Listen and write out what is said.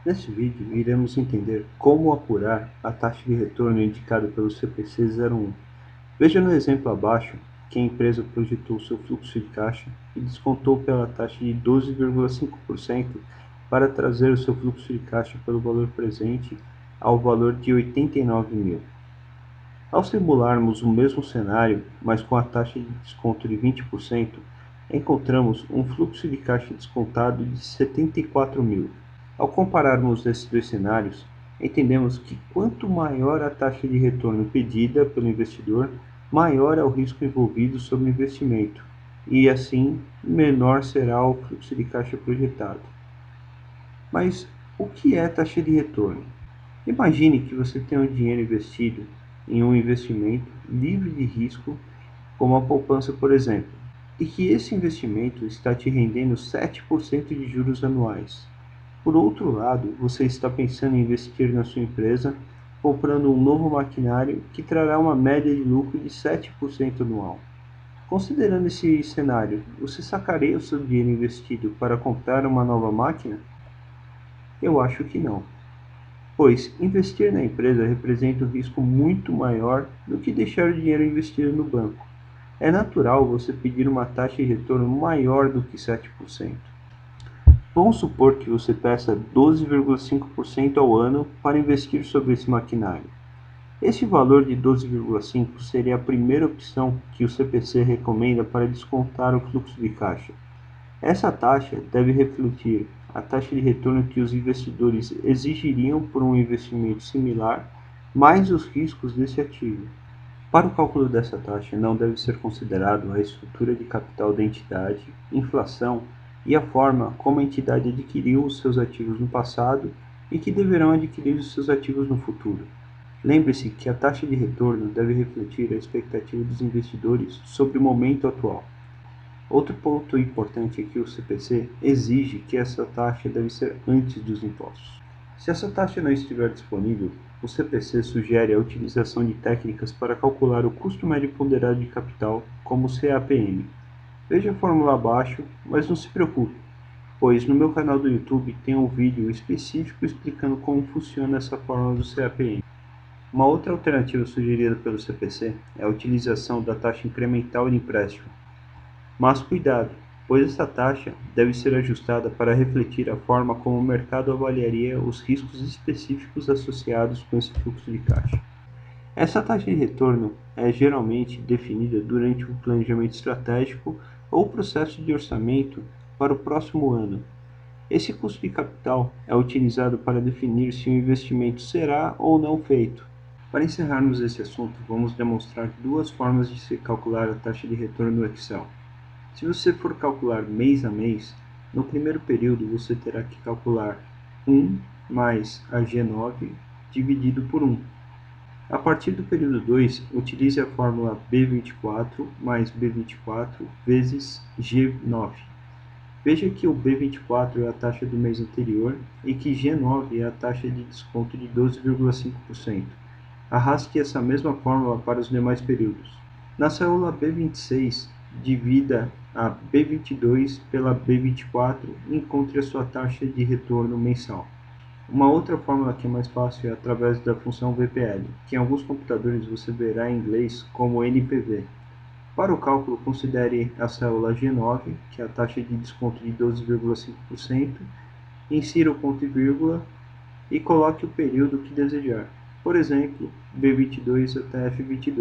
Neste vídeo, iremos entender como apurar a taxa de retorno indicada pelo CPC 01. Veja no exemplo abaixo que a empresa projetou seu fluxo de caixa e descontou pela taxa de 12,5% para trazer o seu fluxo de caixa pelo valor presente ao valor de 89 mil. Ao simularmos o mesmo cenário, mas com a taxa de desconto de 20%, encontramos um fluxo de caixa descontado de 74 mil. Ao compararmos esses dois cenários, entendemos que quanto maior a taxa de retorno pedida pelo investidor, maior é o risco envolvido sobre o investimento, e assim menor será o fluxo de caixa projetado. Mas o que é taxa de retorno? Imagine que você tem o dinheiro investido em um investimento livre de risco, como a poupança, por exemplo, e que esse investimento está te rendendo 7% de juros anuais. Por outro lado, você está pensando em investir na sua empresa, comprando um novo maquinário que trará uma média de lucro de 7% anual. Considerando esse cenário, você sacaria o seu dinheiro investido para comprar uma nova máquina? Eu acho que não, pois investir na empresa representa um risco muito maior do que deixar o dinheiro investido no banco. É natural você pedir uma taxa de retorno maior do que 7%. Vamos supor que você peça 12,5% ao ano para investir sobre esse maquinário. Esse valor de 12,5% seria a primeira opção que o CPC recomenda para descontar o fluxo de caixa. Essa taxa deve refletir a taxa de retorno que os investidores exigiriam por um investimento similar, mais os riscos desse ativo. Para o cálculo dessa taxa, não deve ser considerado a estrutura de capital da entidade, inflação e a forma como a entidade adquiriu os seus ativos no passado e que deverão adquirir os seus ativos no futuro. Lembre-se que a taxa de retorno deve refletir a expectativa dos investidores sobre o momento atual. Outro ponto importante é que o CPC exige que essa taxa deve ser antes dos impostos. Se essa taxa não estiver disponível, o CPC sugere a utilização de técnicas para calcular o custo médio ponderado de capital, como o CAPM. Veja a fórmula abaixo, mas não se preocupe, pois no meu canal do YouTube tem um vídeo específico explicando como funciona essa fórmula do CAPM. Uma outra alternativa sugerida pelo CPC é a utilização da taxa incremental de empréstimo. Mas cuidado, pois essa taxa deve ser ajustada para refletir a forma como o mercado avaliaria os riscos específicos associados com esse fluxo de caixa. Essa taxa de retorno é geralmente definida durante um planejamento estratégico ou processo de orçamento para o próximo ano. Esse custo de capital é utilizado para definir se o investimento será ou não feito. Para encerrarmos esse assunto, vamos demonstrar duas formas de se calcular a taxa de retorno no Excel. Se você for calcular mês a mês, no primeiro período você terá que calcular 1 mais a G9 dividido por 1. A partir do período 2, utilize a fórmula B24 mais B24 vezes G9. Veja que o B24 é a taxa do mês anterior e que G9 é a taxa de desconto de 12,5%. Arraste essa mesma fórmula para os demais períodos. Na célula B26, divida a B22 pela B24 e encontre a sua taxa de retorno mensal. Uma outra fórmula que é mais fácil é através da função VPL, que em alguns computadores você verá em inglês como NPV. Para o cálculo, considere a célula G9, que é a taxa de desconto de 12,5%, insira o ponto e vírgula e coloque o período que desejar. Por exemplo, B22 até F22.